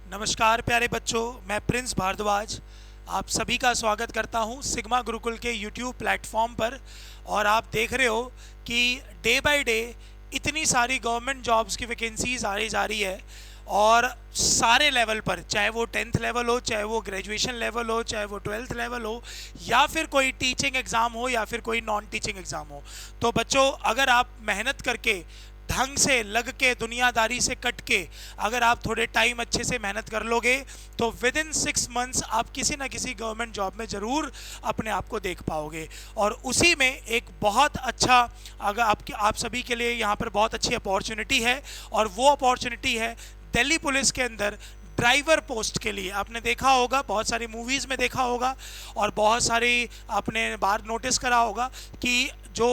नमस्कार प्यारे बच्चों, मैं प्रिंस भारद्वाज आप सभी का स्वागत करता हूं सिग्मा गुरुकुल के यूट्यूब प्लेटफॉर्म पर। और आप देख रहे हो कि डे बाय डे इतनी सारी गवर्नमेंट जॉब्स की वैकेंसीज आई जा रही है। और सारे लेवल पर, चाहे वो 10th लेवल हो, चाहे वो ग्रेजुएशन लेवल हो, चाहे वो 12th लेवल हो, या फिर कोई टीचिंग एग्ज़ाम हो, या फिर कोई नॉन टीचिंग एग्ज़ाम हो। तो बच्चों, अगर आप मेहनत करके ढंग से लग के दुनियादारी से कट के अगर आप थोड़े टाइम अच्छे से मेहनत कर लोगे तो विद इन 6 मंथ्स आप किसी ना किसी गवर्नमेंट जॉब में ज़रूर अपने आप को देख पाओगे। और उसी में एक बहुत अच्छा, अगर आप सभी के लिए यहाँ पर बहुत अच्छी अपॉर्चुनिटी है, और वो अपॉर्चुनिटी है दिल्ली पुलिस के अंदर ड्राइवर पोस्ट के लिए। आपने देखा होगा, बहुत सारी मूवीज़ में देखा होगा, और बहुत सारी आपने बार नोटिस करा होगा कि जो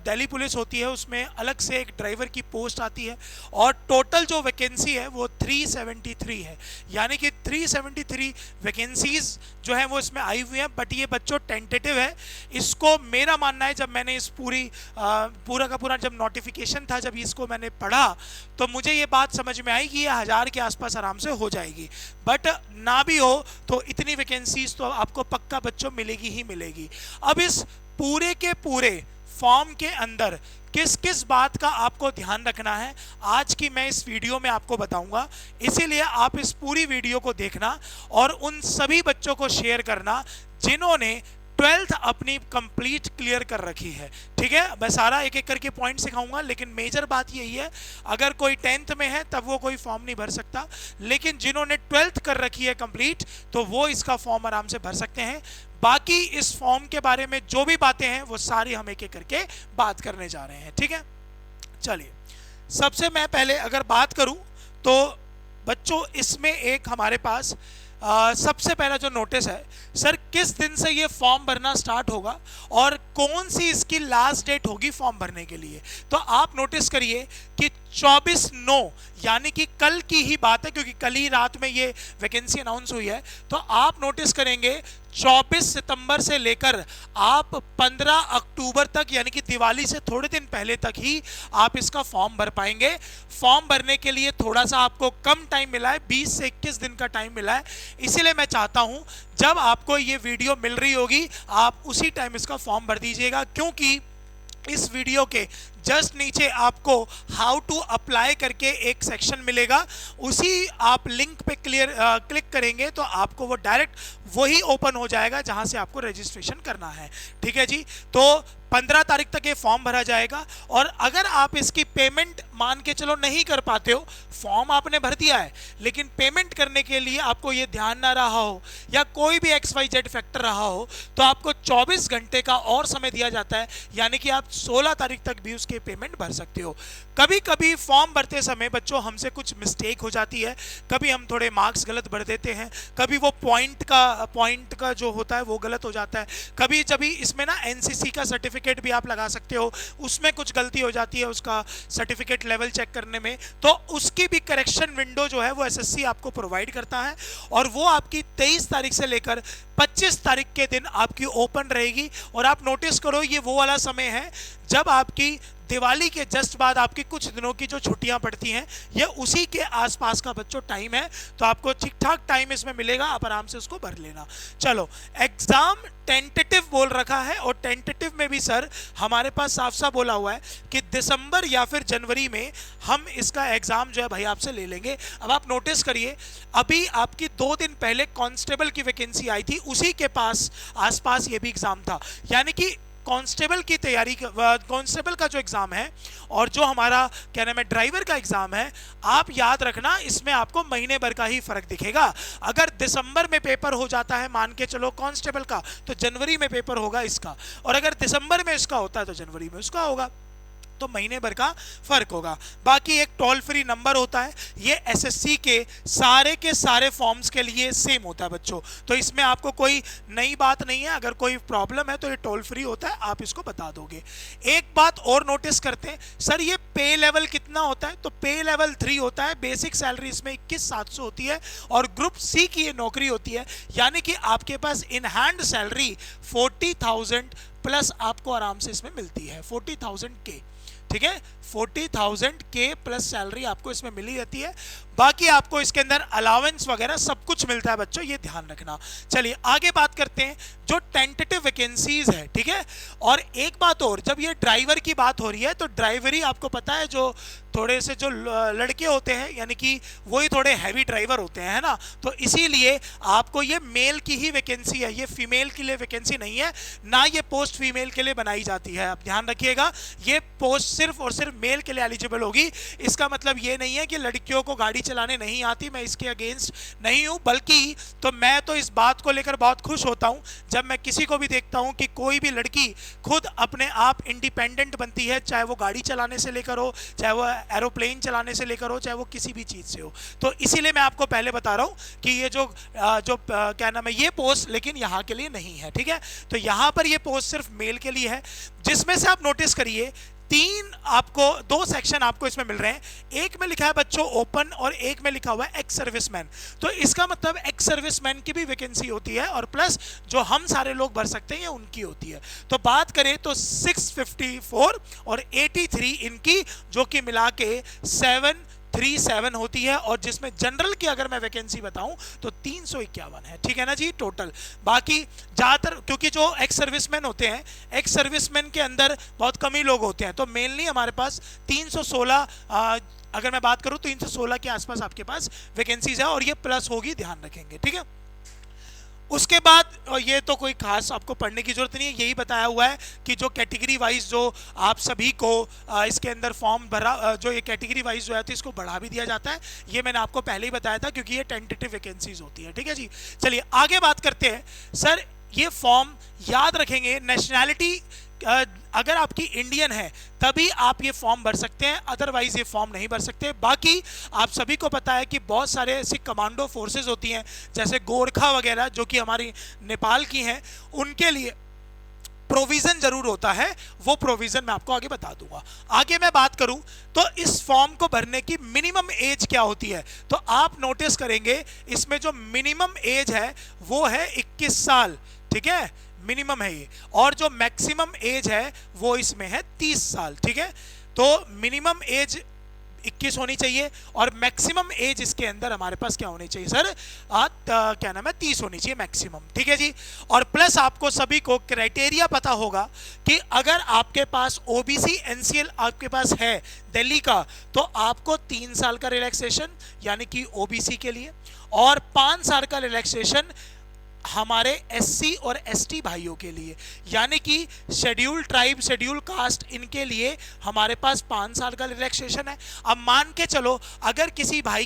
दिल्ली पुलिस होती है उसमें अलग से एक ड्राइवर की पोस्ट आती है। और टोटल जो वैकेंसी है वो 373 है, यानी कि 373 वैकेंसीज जो है वो इसमें आई हुई हैं। बट ये बच्चों टेंटेटिव है। इसको मेरा मानना है, जब मैंने इस पूरा का पूरा जब नोटिफिकेशन था, जब इसको मैंने पढ़ा, तो मुझे ये बात समझ में आई कि ये 1000 के आसपास आराम से हो जाएगी। बट ना भी हो तो इतनी वैकेंसीज तो आपको पक्का बच्चों मिलेगी ही मिलेगी। अब इस पूरे के पूरे फॉर्म के अंदर किस किस बात का आपको ध्यान रखना है, आज की मैं इस वीडियो में आपको बताऊंगा। इसीलिए आप इस पूरी वीडियो को देखना और उन सभी बच्चों को शेयर करना जिन्होंने 12th अपनी कंप्लीट क्लियर कर रखी है। ठीक है, मैं सारा एक एक करके पॉइंट सिखाऊंगा, लेकिन मेजर बात यही है, अगर कोई 10th में है तब वो कोई फॉर्म नहीं भर सकता, लेकिन जिन्होंने 12th कर रखी है कंप्लीट, तो वो इसका फॉर्म आराम से भर सकते हैं। बाकी इस फॉर्म के बारे में जो भी बातें हैं वो सारी हम एक एक करके बात करने जा रहे हैं। ठीक है, चलिए सबसे मैं पहले अगर बात करूं तो बच्चों, इसमें एक हमारे पास सबसे पहला जो नोटिस है, सर किस दिन से ये फॉर्म भरना स्टार्ट होगा और कौन सी इसकी लास्ट डेट होगी फॉर्म भरने के लिए। तो आप नोटिस करिए कि 24/9 यानी कि कल की ही बात है, क्योंकि कल ही रात में ये वैकेंसी अनाउंस हुई है। तो आप नोटिस करेंगे 24 सितंबर से लेकर आप 15 अक्टूबर तक, यानी कि दिवाली से थोड़े दिन पहले तक ही आप इसका फॉर्म भर पाएंगे। फॉर्म भरने के लिए थोड़ा सा आपको कम टाइम मिला है, 20 से 21 दिन का टाइम मिला है। इसीलिए मैं चाहता हूं जब आपको ये वीडियो मिल रही होगी आप उसी टाइम इसका फॉर्म भर दीजिएगा, क्योंकि इस वीडियो के जस्ट नीचे आपको हाउ टू अप्लाई करके एक सेक्शन मिलेगा। उसी आप लिंक पे क्लिक करेंगे तो आपको वो डायरेक्ट वही ओपन हो जाएगा जहां से आपको रजिस्ट्रेशन करना है। ठीक है जी, तो 15 तारीख तक ये फॉर्म भरा जाएगा। और अगर आप इसकी पेमेंट मान के चलो नहीं कर पाते हो, फॉर्म आपने भर दिया है लेकिन पेमेंट करने के लिए आपको ये ध्यान ना रहा हो, या कोई भी XYZ फैक्टर रहा हो, तो आपको 24 घंटे का और समय दिया जाता है, यानी कि आप 16 तारीख तक भी उसके पेमेंट भर सकते हो। कभी कभी फॉर्म भरते समय बच्चों हमसे कुछ मिस्टेक हो जाती है, कभी हम थोड़े मार्क्स गलत भर देते हैं, कभी वो पॉइंट का जो होता है वो गलत हो जाता है, कभी जब इसमें ना NCC का सर्टिफिकेट भी आप लगा सकते हो, उसमें कुछ गलती हो जाती है उसका सर्टिफिकेट लेवल चेक करने में, तो उसकी भी करेक्शन विंडो जो है वो SSC आपको प्रोवाइड करता है। और वो आपकी 23 तारीख से लेकर 25 तारीख के दिन आपकी ओपन रहेगी। और आप नोटिस करो, ये वो वाला समय है जब आपकी दिवाली के जस्ट बाद आपकी कुछ दिनों की जो छुट्टियां पड़ती हैं, ये उसी के आसपास का बच्चों टाइम है। तो आपको ठीक ठाक टाइम इसमें मिलेगा, आप आराम से उसको भर लेना। चलो, एग्जाम टेंटेटिव बोल रखा है, और टेंटेटिव में भी सर हमारे पास साफ साफ बोला हुआ है कि दिसंबर या फिर जनवरी में हम इसका एग्जाम जो है भाई आपसे ले लेंगे। अब आप नोटिस करिए, अभी आपकी 2 दिन पहले कांस्टेबल की वैकेंसी आई थी, उसी के पास आसपास ये भी एग्जाम था, यानी कि कांस्टेबल की तैयारी, कांस्टेबल का जो एग्जाम है और जो हमारा क्या नाम है ड्राइवर का एग्जाम है, आप याद रखना इसमें आपको महीने भर का ही फर्क दिखेगा। अगर दिसंबर में पेपर हो जाता है मान के चलो कांस्टेबल का, तो जनवरी में पेपर होगा इसका, और अगर दिसंबर में इसका होता है तो जनवरी में उसका होगा, तो महीने भर का फर्क होगा। बाकी एक टोल फ्री नंबर होता है, ये SSC के सारे फॉर्म्स के लिए सेम होता है बच्चों, तो इसमें आपको कोई नई बात नहीं है। अगर कोई प्रॉब्लम है तो ये टोल फ्री होता है, आप इसको बता दोगे। एक बात और नोटिस करते हैं, सर ये पे लेवल कितना होता है, तो पे लेवल 3 होता है। बेसिक सैलरी इसमें 21,700 होती है, और ग्रुप C की ये नौकरी होती है, यानी कि आपके पास इन हैंड सैलरी 40,000 प्लस आपको आराम से इसमें मिलती है, 40,000 के। ठीक है, 40,000 के प्लस सैलरी आपको इसमें मिली रहती है। बाकी आपको इसके अंदर अलाउंस वगैरह सब कुछ मिलता है बच्चों, ये ध्यान रखना। चलिए आगे बात करते हैं जो टेंटेटिव वैकेंसीज है, ठीक है। और एक बात और, जब ये ड्राइवर की बात हो रही है तो ड्राइवर ही आपको पता है जो थोड़े से जो लड़के होते हैं यानी कि वही थोड़े हैवी ड्राइवर होते हैं, है ना। तो इसीलिए आपको ये मेल की ही वैकेंसी है, ये फीमेल के लिए वैकेंसी नहीं है, ना ये पोस्ट फीमेल के लिए बनाई जाती है। आप ध्यान रखिएगा, ये पोस्ट सिर्फ और सिर्फ मेल के लिए एलिजिबल होगी। इसका मतलब ये नहीं है कि लड़कियों को गाड़ी चलाने नहीं आती, मैं इसके अगेंस्ट नहीं हूं, बल्कि तो मैं तो इस बात को लेकर बहुत खुश होता हूं जब मैं किसी को भी देखता हूं कि कोई भी लड़की खुद अपने आप इंडिपेंडेंट बनती है, चाहे वो गाड़ी चलाने से लेकर हो, चाहे वो एरोप्लेन चलाने से लेकर हो, चाहे वो किसी भी चीज से हो। तो इसीलिए मैं आपको पहले बता रहा हूं कि ये जो क्या नाम है, ये पोस्ट लेकिन यहाँ के लिए नहीं है, ठीक है। तो यहाँ पर ये पोस्ट सिर्फ मेल के लिए है, जिसमें से आप नोटिस करिए दो सेक्शन आपको इसमें मिल रहे हैं। एक में लिखा है बच्चों ओपन और एक में लिखा हुआ है एक्स सर्विसमैन। तो इसका मतलब एक्स सर्विसमैन की भी वैकेंसी होती है और प्लस जो हम सारे लोग भर सकते हैं ये उनकी होती है। तो बात करें तो 654 और 83 इनकी, जो कि मिला के 737 होती है, और जिसमें जनरल की अगर मैं वैकेंसी बताऊं तो 351 है, ठीक है ना जी टोटल। बाकी ज्यादातर क्योंकि जो एक्स सर्विसमैन होते हैं, एक्स सर्विसमैन के अंदर बहुत कम ही लोग होते हैं, तो मेनली हमारे पास 316 अगर मैं बात करूं तो 316 के आसपास आपके पास वैकेंसीज है, और ये प्लस होगी, ध्यान रखेंगे, ठीक है। उसके बाद ये तो कोई खास आपको पढ़ने की जरूरत नहीं है, यही बताया हुआ है कि जो कैटेगरी वाइज जो आप सभी को इसके अंदर फॉर्म भरा, जो ये कैटेगरी वाइज जो है तो इसको बढ़ा भी दिया जाता है। ये मैंने आपको पहले ही बताया था क्योंकि ये टेंटेटिव वैकेंसीज होती है, ठीक है जी। चलिए आगे बात करते हैं। सर ये फॉर्म याद रखेंगे, नेशनैलिटी अगर आपकी इंडियन है तभी आप ये फॉर्म भर सकते हैं, अदरवाइज ये फॉर्म नहीं भर सकते। बाकी आप सभी को पता है कि बहुत सारे ऐसी कमांडो फोर्सेस होती हैं जैसे गोरखा वगैरह जो कि हमारी नेपाल की हैं, उनके लिए प्रोविजन जरूर होता है, वो प्रोविजन मैं आपको आगे बता दूंगा। आगे मैं बात करूं तो इस फॉर्म को भरने की मिनिमम एज क्या होती है, तो आप नोटिस करेंगे इसमें जो मिनिमम एज है वो है 21 साल, ठीक है, मिनिमम है ये, और जो मैक्सिमम एज है वो इसमें है 30 साल, ठीक है। तो मिनिमम एज 21 होनी चाहिए और मैक्सिमम एज इसके अंदर हमारे पास क्या होनी चाहिए सर, क्या नाम है, 30 होनी चाहिए मैक्सिमम, ठीक है जी। और प्लस आपको सभी को क्राइटेरिया पता होगा कि अगर आपके पास ओबीसी एनसीएल आपके पास है दिल्ली का, तो आपको 3 साल का रिलैक्सेशन यानी कि ओबीसी के लिए, और 5 साल का रिलैक्सेशन हमारे एससी और एसटी भाइयों के लिए, यानी कि शेड्यूल ट्राइब, शेड्यूल कास्ट, इनके लिए हमारे पास 5 साल का रिलैक्सेशन है। अब मान के चलो अगर किसी भाई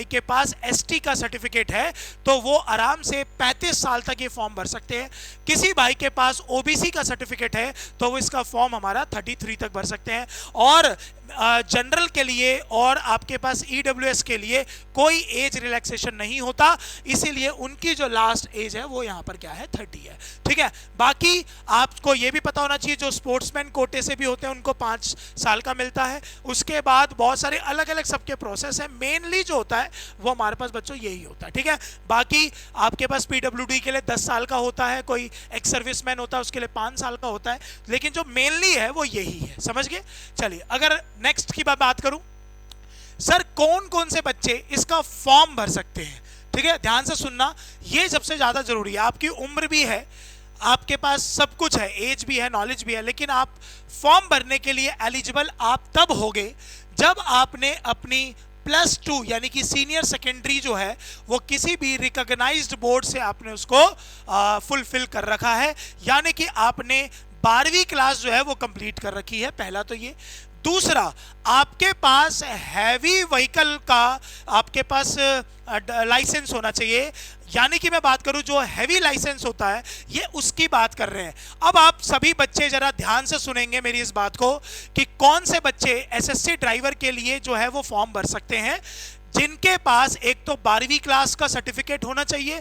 के पास एसटी का सर्टिफिकेट है तो वो आराम से 35 साल तक ये फॉर्म भर सकते हैं। किसी भाई के पास ओबीसी का सर्टिफिकेट है तो वो इसका फॉर्म हमारा 33 तक भर सकते हैं, और जनरल के लिए और आपके पास ईडब्ल्यूएस के लिए कोई एज रिलैक्सेशन नहीं होता, इसीलिए उनकी जो लास्ट एज है वो यहाँ पर क्या है, 30 है, ठीक है। बाकी आपको ये भी पता होना चाहिए जो स्पोर्ट्समैन कोटे से भी होते हैं उनको 5 साल का मिलता है। उसके बाद बहुत सारे अलग अलग सबके प्रोसेस है, मेनली जो होता है वो हमारे पास बच्चों यही होता है, ठीक है। बाकी आपके पास पीडब्ल्यूडी के लिए 10 साल का होता है, कोई एक्स सर्विसमैन होता है उसके लिए 5 साल का होता है, लेकिन जो मेनली है वो यही है, समझ गए। चलिए अगर नेक्स्ट की बात करूं, सर कौन कौन से बच्चे इसका फॉर्म भर सकते हैं, ठीक है, ध्यान से सुनना, ये सबसे ज्यादा जरूरी है। आपकी उम्र भी है, आपके पास सब कुछ है, एज भी है, नॉलेज भी है, लेकिन आप फॉर्म भरने के लिए एलिजिबल आप तब होगे जब आपने अपनी +2 यानी कि सीनियर सेकेंडरी जो है वो किसी भी रिकॉग्नाइज्ड बोर्ड से आपने उसको फुलफिल कर रखा है, यानी कि आपने 12वीं क्लास जो है वो कंप्लीट कर रखी है, पहला तो ये। दूसरा, आपके पास हैवी व्हीकल का आपके पास लाइसेंस होना चाहिए, यानी कि मैं बात करूं जो हैवी लाइसेंस होता है ये उसकी बात कर रहे हैं। अब आप सभी बच्चे जरा ध्यान से सुनेंगे मेरी इस बात को कि कौन से बच्चे एसएससी ड्राइवर के लिए जो है वो फॉर्म भर सकते हैं, जिनके पास एक तो 12वीं क्लास का सर्टिफिकेट होना चाहिए,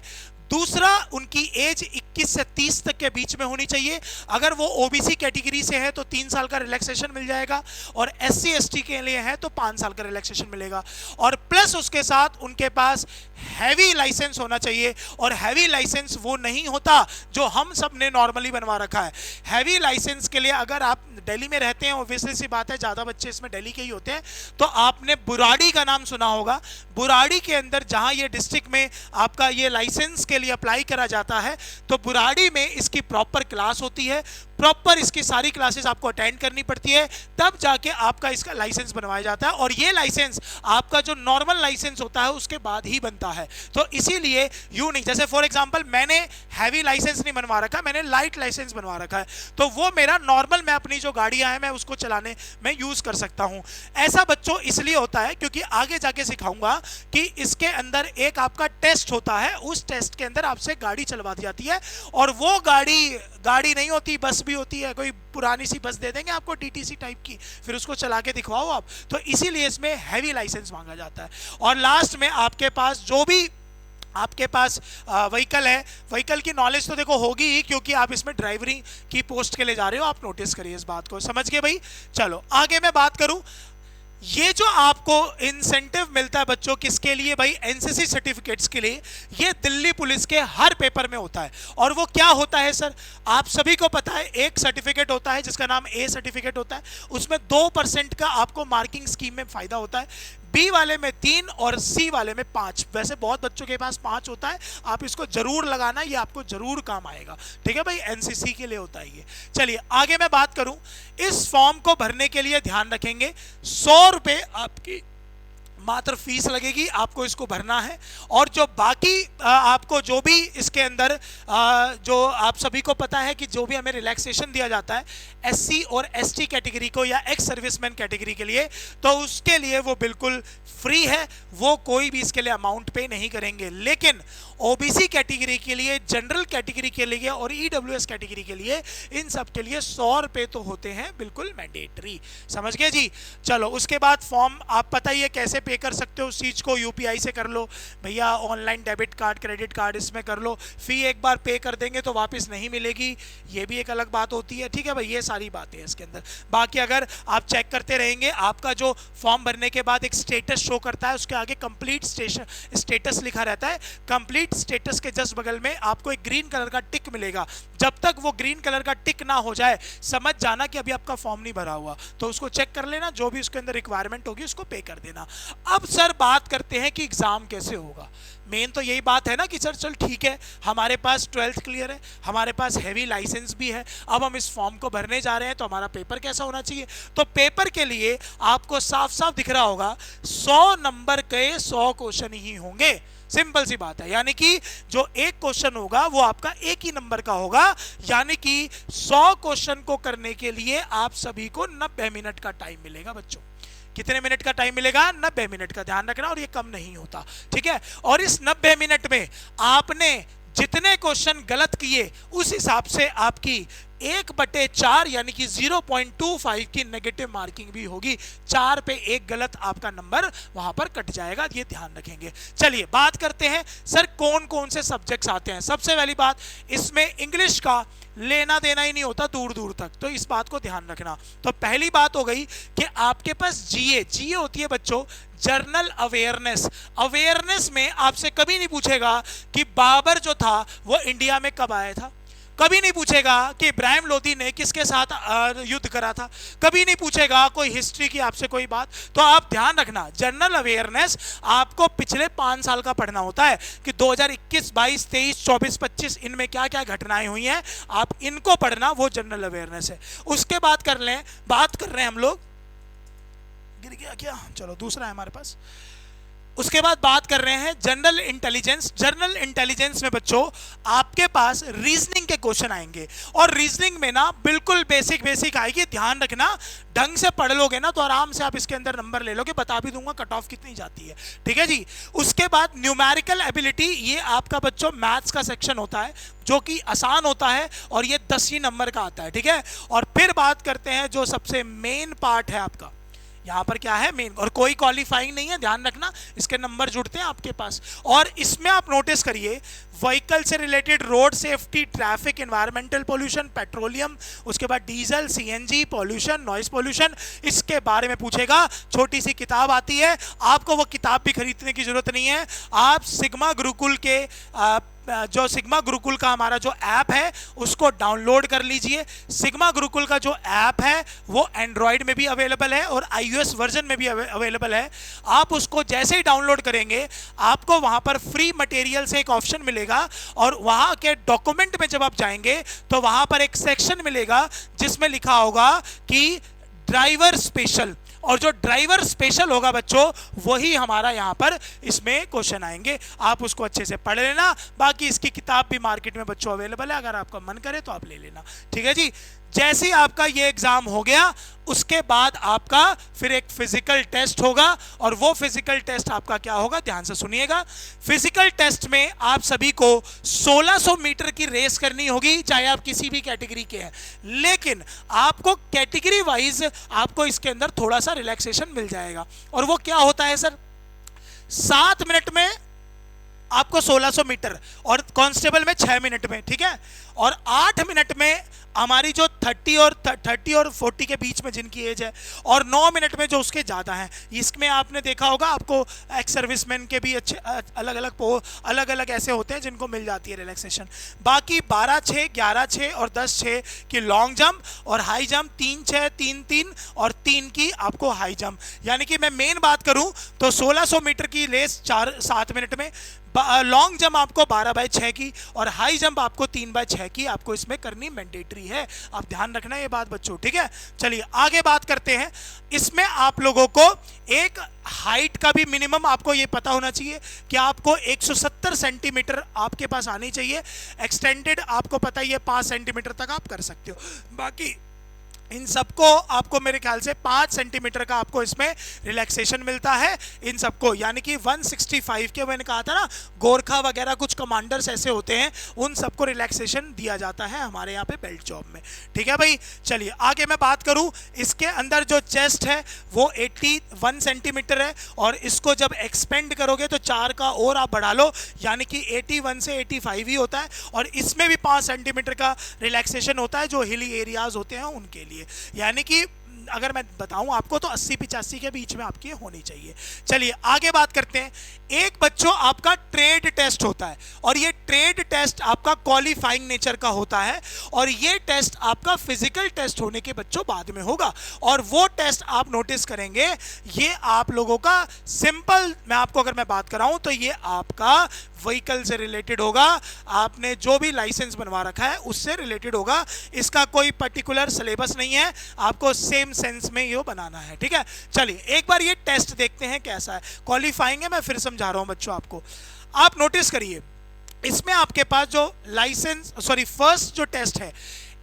दूसरा, उनकी एज 21 से 30 तक के बीच में होनी चाहिए। अगर वो ओबीसी कैटेगरी से है तो 3 साल का रिलैक्सेशन मिल जाएगा, और एससी एसटी के लिए है तो 5 साल का रिलैक्सेशन मिलेगा। और प्लस उसके साथ उनके पास हैवी लाइसेंस होना चाहिए, और हैवी लाइसेंस वो नहीं होता जो हम सब ने नॉर्मली बनवा रखा है। हैवी लाइसेंस के लिए, अगर आप दिल्ली में रहते हैं, ऑब्वियसली सी बात है ज़्यादा बच्चे इसमें दिल्ली के ही होते हैं, तो आपने बुराड़ी का नाम सुना होगा। बुराड़ी के अंदर जहां ये डिस्ट्रिक्ट में आपका ये लाइसेंस के लिए अप्लाई करा जाता है, तो बुराड़ी में इसकी प्रॉपर क्लास होती है, प्रॉपर इसकी सारी क्लासेस आपको अटेंड करनी पड़ती है, तब जाके आपका इसका लाइसेंस बनवाया जाता है। और ये लाइसेंस आपका जो नॉर्मल लाइसेंस होता है उसके बाद ही बनता है। तो इसीलिए यूं नहीं, जैसे फॉर एग्जांपल मैंने हैवी लाइसेंस नहीं बनवा रखा, मैंने लाइट लाइसेंस बनवा रखा है, तो वो मेरा नॉर्मल, मैं अपनी जो गाड़ियां हैं मैं उसको चलाने में यूज कर सकता हूं। ऐसा बच्चों इसलिए होता है क्योंकि आगे जाके सिखाऊंगा कि इसके अंदर एक आपका टेस्ट होता है, उस टेस्ट के अंदर आपसे गाड़ी चलवा दी जाती है, और वो गाड़ी नहीं होती, बस भी होती है। कोई पुरानी सी बस दे देंगे आपको डीटीसी टाइप की, फिर उसको चला के दिखवाओ आप, तो इसीलिए इसमें हैवी लाइसेंस मांगा जाता है। और लास्ट में आपके पास जो भी आपके पास व्हीकल है, व्हीकल की नॉलेज तो देखो होगी ही, क्योंकि आप इसमें ड्राइवरी की पोस्ट के लिए जा रहे हो। आप नोटिस करिए इस बात को, समझ गए भाई। चलो आगे मैं बात करूं, ये जो आपको इंसेंटिव मिलता है बच्चों, किसके लिए भाई? एनसीसी सर्टिफिकेट्स के लिए। ये दिल्ली पुलिस के हर पेपर में होता है। और वो क्या होता है सर, आप सभी को पता है, एक सर्टिफिकेट होता है जिसका नाम ए सर्टिफिकेट होता है, उसमें 2% का आपको मार्किंग स्कीम में फायदा होता है। बी वाले में 3 और सी वाले में 5। वैसे बहुत बच्चों के पास 5 होता है, आप इसको जरूर लगाना, ये आपको जरूर काम आएगा, ठीक है भाई, एनसीसी के लिए होता है ये। चलिए आगे मैं बात करूं, इस फॉर्म को भरने के लिए ध्यान रखेंगे 100 रुपए आपकी मात्र फीस लगेगी, आपको इसको भरना है। और जो बाकी आपको जो भी इसके अंदर जो आप सभी को पता है कि जो भी हमें रिलैक्सेशन दिया जाता है एससी और एसटी कैटेगरी को या एक्स सर्विसमैन कैटेगरी के लिए, तो उसके लिए वो बिल्कुल फ्री है, वो कोई भी इसके लिए अमाउंट पे नहीं करेंगे। लेकिन ओबीसी कैटेगरी के लिए, जनरल कैटेगरी के लिए और ईडब्ल्यूएस कैटेगरी के लिए, इन सब के लिए 100 रुपए तो होते हैं बिल्कुल मैंडेटरी, समझ गए जी। चलो उसके बाद फॉर्म आप पता ही है कैसे पे कर सकते हो उस चीज को, यूपीआई से कर लो भैया, online debit card credit card इसमें कर लो। फी एक बार पे कर देंगे तो वापस नहीं मिलेगी, ये भी एक अलग बात होती है, ठीक है भाई। ये सारी बातें हैं इसके अंदर। बाकी अगर आप चेक करते रहेंगे, आपका जो फॉर्म भरने के बाद एक स्टेटस शो करता है, उसके आगे कंप्लीट स्टेटस लिखा रहता है। कंप्लीट स्टेटस के जस्ट बगल में आपको एक ग्रीन कलर का टिक मिलेगा। जब तक वो ग्रीन कलर का टिक ना हो जाए, समझ जाना कि अभी आपका फॉर्म नहीं भरा हुआ, तो उसको चेक कर लेना, जो भी उसके अंदर रिक्वायरमेंट होगी उसको पे कर देना। अब सर बात करते हैं कि एग्जाम कैसे होगा। मेन तो यही बात है ना कि सर चल ठीक है, हमारे पास 12th क्लियर है, हमारे पास हैवी लाइसेंस भी है, अब हम इस फॉर्म को भरने जा रहे हैं, तो हमारा पेपर कैसा होना चाहिए? तो पेपर के लिए आपको साफ साफ दिख रहा होगा 100 नंबर के 100 क्वेश्चन ही होंगे। सिंपल सी बात है, यानी कि जो एक क्वेश्चन होगा वो आपका एक ही नंबर का होगा, यानी कि 100 क्वेश्चन को करने के लिए आप सभी को 90 मिनट का टाइम मिलेगा बच्चों। कितने मिनट का टाइम मिलेगा? 90 मिनट का, ध्यान रखना, और ये कम नहीं होता, ठीक है। और इस 90 मिनट में आपने जितने क्वेश्चन गलत किए उस हिसाब से आपकी 1/4 यानी कि 0.25 की नेगेटिव मार्किंग भी होगी। 4 पे 1 गलत आपका नंबर वहां पर कट जाएगा, ये ध्यान रखेंगे। चलिए बात करते हैं सर कौन कौन से सब्जेक्ट्स आते हैं। सबसे पहली बात, इसमें इंग्लिश का लेना देना ही नहीं होता दूर दूर तक, तो इस बात को ध्यान रखना। तो पहली बात हो गई कि आपके पास जीए होती है बच्चों, जर्नल अवेयरनेस। अवेयरनेस में आपसे कभी नहीं पूछेगा कि बाबर जो था वो इंडिया में कब आया था, कभी नहीं पूछेगा कि इब्राहिम लोदी ने किसके साथ युद्ध करा था, कभी नहीं पूछेगा कोई हिस्ट्री की आपसे कोई बात। तो आप ध्यान रखना, जनरल अवेयरनेस आपको पिछले 5 साल का पढ़ना होता है कि 2021, 22, 23, 24, 25 इनमें क्या क्या घटनाएं हुई हैं, आप इनको पढ़ना, वो जनरल अवेयरनेस है। उसके बाद बात कर रहे हैं हम लोग, गिर गया क्या, चलो दूसरा है हमारे पास। उसके बाद बात कर रहे हैं जनरल इंटेलिजेंस। जनरल इंटेलिजेंस में बच्चों आपके पास रीजनिंग के क्वेश्चन आएंगे, और रीजनिंग में ना बिल्कुल बेसिक आएगी, ध्यान रखना। ढंग से पढ़ लोगे ना तो आराम से आप इसके अंदर नंबर ले लोगे, बता भी दूंगा कट ऑफ कितनी जाती है, ठीक है जी। उसके बाद न्यूमेरिकल एबिलिटी, ये आपका बच्चों मैथ्स का सेक्शन होता है जो कि आसान होता है, और ये 10 ही नंबर का आता है, ठीक है। और फिर बात करते हैं जो सबसे मेन पार्ट है आपका यहाँ पर क्या है मेन, और कोई क्वालिफाइंग नहीं है, ध्यान रखना, इसके नंबर जुड़ते हैं आपके पास। और इसमें आप नोटिस करिए व्हीकल से related road safety, traffic, environmental pollution, petroleum, उसके बाद diesel, CNG, pollution, noise pollution, इसके बारे में पूछेगा। छोटी सी किताब आती है, आपको वो किताब भी खरीदने की जरूरत नहीं है। आप सिग्मा गुरुकुल के जो सिग्मा गुरुकुल का हमारा जो ऐप है उसको डाउनलोड कर लीजिए। सिग्मा गुरुकुल का जो ऐप है वो एंड्रॉयड में भी अवेलेबल है और iOS वर्जन में भी अवेलेबल है। आप उसको जैसे ही डाउनलोड करेंगे आपको वहां पर फ्री मटेरियल से एक ऑप्शन मिलेगा, और वहां के डॉक्यूमेंट में जब आप जाएंगे तो वहां पर एक सेक्शन मिलेगा जिसमें लिखा होगा कि ड्राइवर स्पेशल, और जो ड्राइवर स्पेशल होगा बच्चों वही हमारा यहाँ पर इसमें क्वेश्चन आएंगे। आप उसको अच्छे से पढ़ लेना। बाकी इसकी किताब भी मार्केट में बच्चों अवेलेबल है, अगर आपका मन करे तो आप ले लेना, ठीक है जी। जैसे ही आपका ये एग्जाम हो गया उसके बाद आपका फिर एक फिजिकल टेस्ट होगा, और वो फिजिकल टेस्ट आपका क्या होगा, ध्यान से सुनिएगा। फिजिकल टेस्ट में आप सभी को 1600 मीटर की रेस करनी होगी, चाहे आप किसी भी कैटेगरी के हैं, लेकिन आपको कैटेगरी वाइज आपको इसके अंदर थोड़ा सा रिलैक्सेशन मिल जाएगा। और वो क्या होता है सर, 7 मिनट में आपको 1600 मीटर, और कांस्टेबल में 6 मिनट में, ठीक है, और 8 मिनट में हमारी जो 30 और 40 के बीच में जिनकी एज है, और 9 मिनट में जो उसके ज़्यादा हैं। इसमें आपने देखा होगा आपको एक्स सर्विसमैन के भी अच्छे अलग अलग ऐसे होते हैं जिनको मिल जाती है रिलैक्सेशन। बाकी 12-6, 11-6 और 10-6 की लॉन्ग जंप, और हाई जंप 3-6, 3-3 और 3 की आपको हाई जंप। यानी कि मैं मेन बात करूं तो 1600 मीटर की रेस 7 मिनट में, लॉन्ग जंप आपको 12/6 की, और हाई जंप आपको 3/6 की आपको इसमें करनी मैंडेटरी है। आप ध्यान रखना ये बात बच्चों, ठीक है। चलिए आगे बात करते हैं। इसमें आप लोगों को एक हाइट का भी मिनिमम आपको ये पता होना चाहिए कि आपको 170 सेंटीमीटर आपके पास आनी चाहिए। एक्सटेंडेड आपको पता ही है 5 सेंटीमीटर तक आप कर सकते हो। बाकी इन सबको आपको मेरे ख्याल से 5 सेंटीमीटर का आपको इसमें रिलैक्सेशन मिलता है इन सबको, यानी कि 165 के, मैंने कहा था ना गोरखा वगैरह कुछ कमांडर्स ऐसे होते हैं, उन सबको रिलैक्सेशन दिया जाता है हमारे यहाँ पे बेल्ट जॉब में, ठीक है भाई। चलिए आगे मैं बात करूँ, इसके अंदर जो चेस्ट है वो 81 सेंटीमीटर है, और इसको जब एक्सपेंड करोगे तो 4 का और आप बढ़ा लो, यानी कि 81 से 85 ही होता है। और इसमें भी 5 सेंटीमीटर का रिलैक्सेशन होता है जो हिली एरियाज होते हैं उनके लिए, यानी कि अगर मैं बताऊं आपको तो 80-85 के बीच में आपकी होनी चाहिए। चलिए आगे बात करते हैं। एक बच्चों आपका ट्रेड टेस्ट होता है, और ये ट्रेड टेस्ट आपका क्वालिफाइंग नेचर का होता है, और ये टेस्ट आपका फिजिकल टेस्ट होने के बच्चों बाद में होगा। और वो टेस्ट आप नोटिस करेंगे ये आप लोगों का सिंपल, मैं आपको अगर मैं बात कराऊं तो ये आपका व्हीकल से रिलेटेड होगा, आपने जो भी लाइसेंस बनवा रखा है उससे रिलेटेड होगा। इसका कोई पर्टिकुलर सिलेबस नहीं है, आपको सेम सेंस में ये बनाना है, ठीक है। चलिए एक बार ये टेस्ट देखते हैं कैसा है। क्वालिफाइंग है, मैं फिर समझा रहा हूं बच्चों आपको। आप नोटिस करिए इसमें आपके पास जो फर्स्ट जो टेस्ट है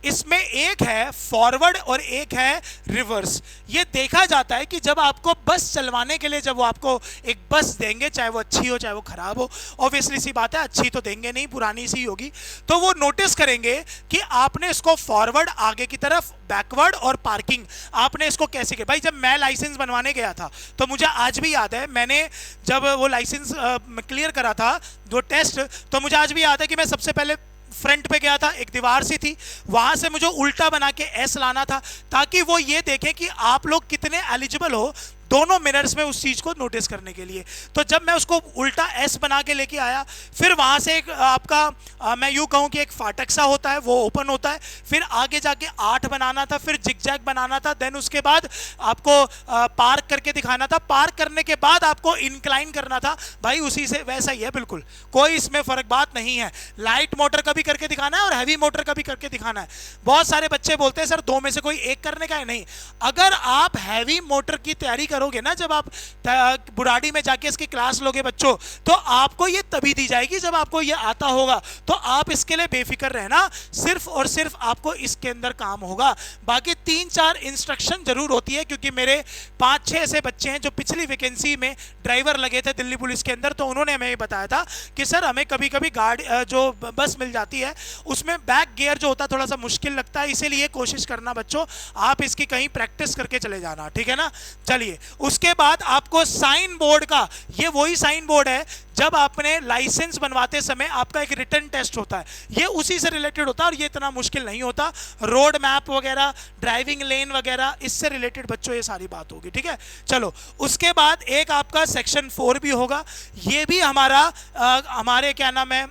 इसमें एक है फॉरवर्ड और एक है रिवर्स। ये देखा जाता है कि जब आपको बस चलवाने के लिए, जब वो आपको एक बस देंगे, चाहे वो अच्छी हो चाहे वो खराब हो, ऑब्वियसली सी बात है अच्छी तो देंगे नहीं, पुरानी सी होगी, तो वो नोटिस करेंगे कि आपने इसको फॉरवर्ड आगे की तरफ, बैकवर्ड और पार्किंग आपने इसको कैसे किया। भाई जब मैं लाइसेंस बनवाने गया था तो मुझे आज भी याद है, मैंने जब वो लाइसेंस क्लियर करा था दो टेस्ट, तो मुझे आज भी याद है कि मैं सबसे पहले फ्रंट पे गया था, एक दीवार सी थी, वहां से मुझे उल्टा बना के एस लाना था ताकि वो ये देखें कि आप लोग कितने एलिजिबल हो दोनों मिरर्स में उस चीज को नोटिस करने के लिए। तो जब मैं उसको उल्टा एस बना के लेके आया, फिर वहां से एक आपका मैं यूं कहूं कि एक फाटक सा होता है वो ओपन होता है, फिर आगे जाके 8 बनाना था, फिर जिगजैग बनाना था, देन उसके बाद आपको पार्क करके दिखाना था, पार्क करने के बाद आपको इंक्लाइन करना था। भाई उसी से वैसा ही है बिल्कुल, कोई इसमें फर्क बात नहीं है। लाइट मोटर का भी करके दिखाना है और हैवी मोटर का भी करके दिखाना है। बहुत सारे बच्चे बोलते हैं सर 2 में से कोई एक करने का है, नहीं। अगर आप हैवी मोटर की तैयारी करोगे ना, जब आप बुढ़ाड़ी में जाके इसकी क्लास लोगे बच्चों, तो आपको ये तभी दी जाएगी जब आपको ये आता होगा। तो आप इसके लिए बेफिक्र रहना, सिर्फ और सिर्फ आपको इसके अंदर काम होगा। बाकी 3-4 इंस्ट्रक्शन जरूर होती है, क्योंकि मेरे 5-6 ऐसे बच्चे हैं जो पिछली वैकेंसी में ड्राइवर लगे थे दिल्ली पुलिस के अंदर, तो उन्होंने हमें बताया था कि सर हमें कभी कभी गाड़ी जो बस मिल जाती है उसमें बैक गियर जो होता है थोड़ा सा मुश्किल लगता है, इसीलिए कोशिश करना बच्चों आप इसकी कहीं प्रैक्टिस करके चले जाना, ठीक है ना। चलिए, उसके बाद आपको साइन बोर्ड का, ये वही साइन बोर्ड है जब आपने लाइसेंस बनवाते समय आपका एक रिटन टेस्ट होता है, ये उसी से रिलेटेड होता है और ये इतना मुश्किल नहीं होता। रोड मैप वगैरह, ड्राइविंग लेन वगैरह, इससे रिलेटेड बच्चों ये सारी बात होगी, ठीक है। चलो, उसके बाद एक आपका सेक्शन 4 भी होगा, ये भी हमारे क्या नाम है,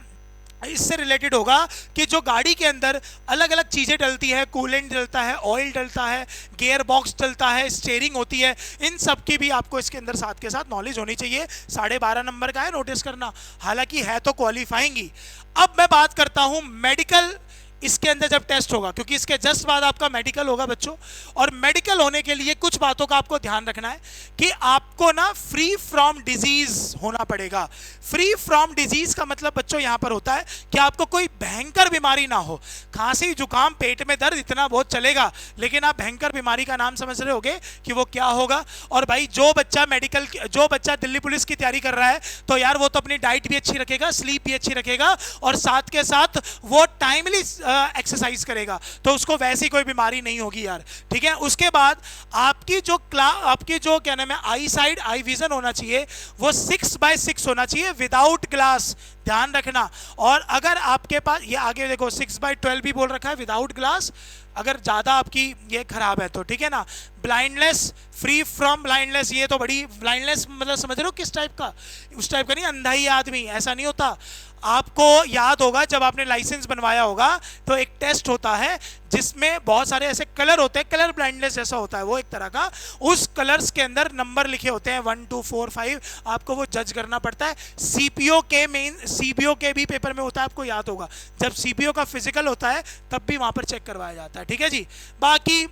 इससे रिलेटेड होगा कि जो गाड़ी के अंदर अलग अलग चीज़ें डलती है, कूलेंट डलता है, ऑयल डलता है, गियर बॉक्स डलता है, स्टीयरिंग होती है, इन सब की भी आपको इसके अंदर साथ के साथ नॉलेज होनी चाहिए। 12.5 नंबर का है, नोटिस करना, हालांकि है तो क्वालिफाइंग ही। अब मैं बात करता हूं मेडिकल, इसके अंदर जब टेस्ट होगा, क्योंकि इसके जस्ट बाद आपका मेडिकल होगा बच्चों, और मेडिकल होने के लिए कुछ बातों का आपको ध्यान रखना है कि आपको ना फ्री फ्रॉम डिजीज होना पड़ेगा। फ्री फ्रॉम डिजीज का मतलब बच्चों यहां पर होता है कि आपको कोई भयंकर बीमारी ना हो, खांसी जुकाम पेट में दर्द इतना बहुत चलेगा, लेकिन आप भयंकर बीमारी का नाम समझ रहे होगे कि वो क्या होगा। और भाई जो बच्चा दिल्ली पुलिस की तैयारी कर रहा है, तो यार वो तो अपनी डाइट भी अच्छी रखेगा, स्लीप भी अच्छी रखेगा, और साथ के साथ वो टाइमली एक्सरसाइज करेगा, तो उसको वैसी कोई बीमारी नहीं होगी यार, ठीक है। उसके बाद आपकी जो क्या नाम है, आई साइड, आई विजन होना चाहिए, वो 6/6 होना चाहिए विदाउट ग्लास, ध्यान रखना। और अगर आपके पास ये आगे देखो 6/12 भी बोल रखा है विदाउट ग्लास, अगर ज्यादा आपकी ये खराब है तो, ठीक है ना। ब्लाइंडनेस, फ्री फ्रॉम ब्लाइंडनेस, ये तो बड़ी ब्लाइंडनेस मतलब समझ रहे हो किस टाइप का, उस टाइप का नहीं, अंधा ही आदमी, ऐसा नहीं होता। आपको याद होगा जब आपने लाइसेंस बनवाया होगा तो एक टेस्ट होता है जिसमें बहुत सारे ऐसे कलर होते हैं, कलर ब्लाइंडनेस जैसा होता है वो एक तरह का, उस कलर्स के अंदर नंबर लिखे होते हैं 1 2 4 5, आपको वो जज करना पड़ता है। सीपीओ के भी पेपर में होता है, आपको याद होगा, जब सीपीओ का फिजिकल होता है तब भी वहां पर चेक करवाया जाता है, ठीक है जी। बाकी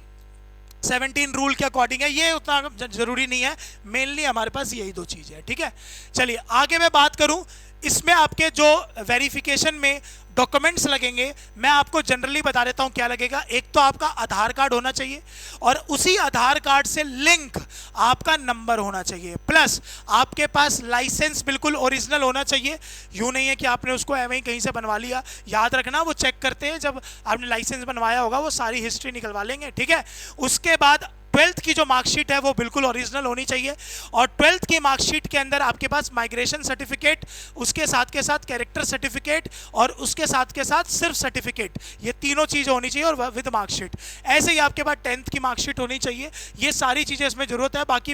17 रूल के अकॉर्डिंग है, ये उतना जरूरी नहीं है, मेनली हमारे पास यही 2 चीजें हैं, ठीक है। चलिए आगे मैं बात करूं, इसमें आपके जो वेरिफिकेशन में डॉक्यूमेंट्स लगेंगे, मैं आपको जनरली बता देता हूं क्या लगेगा। एक तो आपका आधार कार्ड होना चाहिए, और उसी आधार कार्ड से लिंक आपका नंबर होना चाहिए, प्लस आपके पास लाइसेंस बिल्कुल ओरिजिनल होना चाहिए। यूं नहीं है कि आपने उसको एवं ही कहीं से बनवा लिया, याद रखना वो चेक करते हैं जब आपने लाइसेंस बनवाया होगा, वो सारी हिस्ट्री निकलवा लेंगे, ठीक है। उसके बाद 12th की जो मार्कशीट है वो बिल्कुल ओरिजिनल होनी चाहिए, और 12th की मार्कशीट के अंदर आपके पास माइग्रेशन सर्टिफिकेट, उसके साथ के साथ कैरेक्टर सर्टिफिकेट, और उसके साथ के साथ सिर्फ सर्टिफिकेट, ये तीनों चीज़ें होनी चाहिए, और विद मार्कशीट। ऐसे ही आपके पास 10th की मार्कशीट होनी चाहिए। ये सारी चीज़ें इसमें ज़रूरत है। बाकी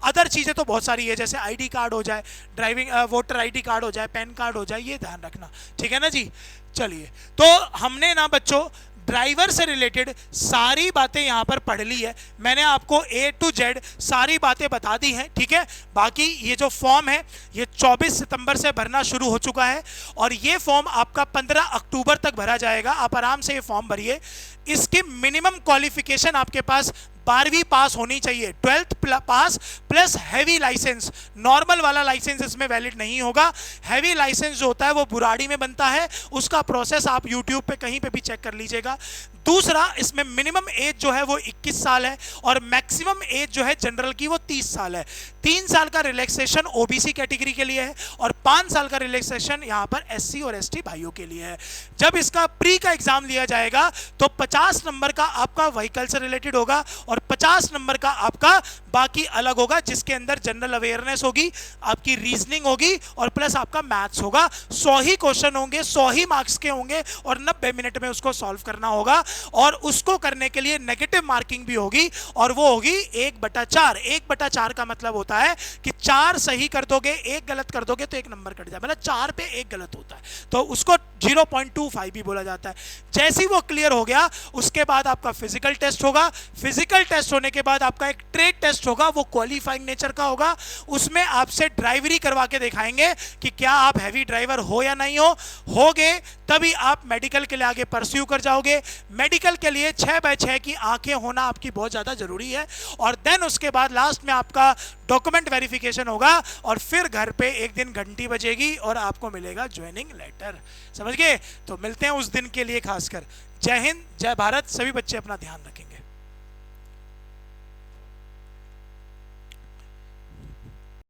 अदर चीज़ें तो बहुत सारी है, जैसे ID कार्ड हो जाए, ड्राइविंग वोटर ID कार्ड हो जाए, पैन कार्ड हो जाए, ये ध्यान रखना, ठीक है ना जी। चलिए, तो हमने ना बच्चों ड्राइवर से रिलेटेड सारी बातें यहां पर पढ़ ली है, मैंने आपको A to Z सारी बातें बता दी हैं, ठीक है। बाकी ये जो फॉर्म है ये 24 सितंबर से भरना शुरू हो चुका है, और ये फॉर्म आपका 15 अक्टूबर तक भरा जाएगा। आप आराम से ये फॉर्म भरिए। इसकी मिनिमम क्वालिफिकेशन आपके पास 12वीं पास होनी चाहिए, 12th पास प्लस हैवी लाइसेंस। नॉर्मल वाला लाइसेंस इसमें वैलिड नहीं होगा, हैवी लाइसेंस जो होता है वो बुराड़ी में बनता है, उसका प्रोसेस आप यूट्यूब पे कहीं पे भी चेक कर लीजिएगा। दूसरा, इसमें मिनिमम एज जो है वो 21 साल है, और मैक्सिमम एज जो है जनरल की वो 30 साल है। 3 साल का रिलैक्सेशन ओबीसी कैटेगरी के लिए है, और 5 साल का रिलैक्सेशन यहाँ पर एससी और एसटी भाइयों के लिए है। जब इसका प्री का एग्जाम लिया जाएगा तो 50 नंबर का आपका व्हीकल से रिलेटेड होगा, और 50 नंबर का आपका बाकी अलग होगा, जिसके अंदर जनरल अवेयरनेस होगी, आपकी रीजनिंग होगी, और प्लस आपका मैथ्स होगा। 100 ही क्वेश्चन होंगे, 100 ही मार्क्स के होंगे, और 90 मिनट में उसको सॉल्व करना होगा, और उसको करने के लिए नेगेटिव मार्किंग भी होगी, और वो होगी 1/4। 1/4 का मतलब होता है कि 4 सही कर दोगे, 1 गलत कर दोगे तो 1 नंबर कट जाए, मतलब 4 पे 1 गलत होता है, तो उसको 0.25 भी बोला जाता है। जैसे ही वो क्लियर हो गया, उसके बाद आपका फिजिकल टेस्ट होगा। फिजिकल टेस्ट होने के बाद आपका एक ट्रेड टेस्ट होगा, वो क्वालिफाइंग नेचर का होगा। उसमें आपसे ड्राइवरी करवा के दिखाएंगे कि क्या आप हैवी ड्राइवर हो या नहीं होगे तभी आप मेडिकल के लिए आगे परस्यू कर जाओगे। मेडिकल के लिए 6x6 की आंखें होना आपकी बहुत ज़्यादा ज़रूरी है। और देन उसके बाद लास्ट में आपका डॉक्यूमेंट वेरिफिकेशन होगा और फिर घर पे एक दिन घंटी बजेगी और आपको मिलेगा ज्वाइनिंग लेटर। समझ गए? तो मिलते हैं उस दिन के लिए खासकर। जय हिंद, जय भारत। सभी बच्चे अपना ध्यान रखें।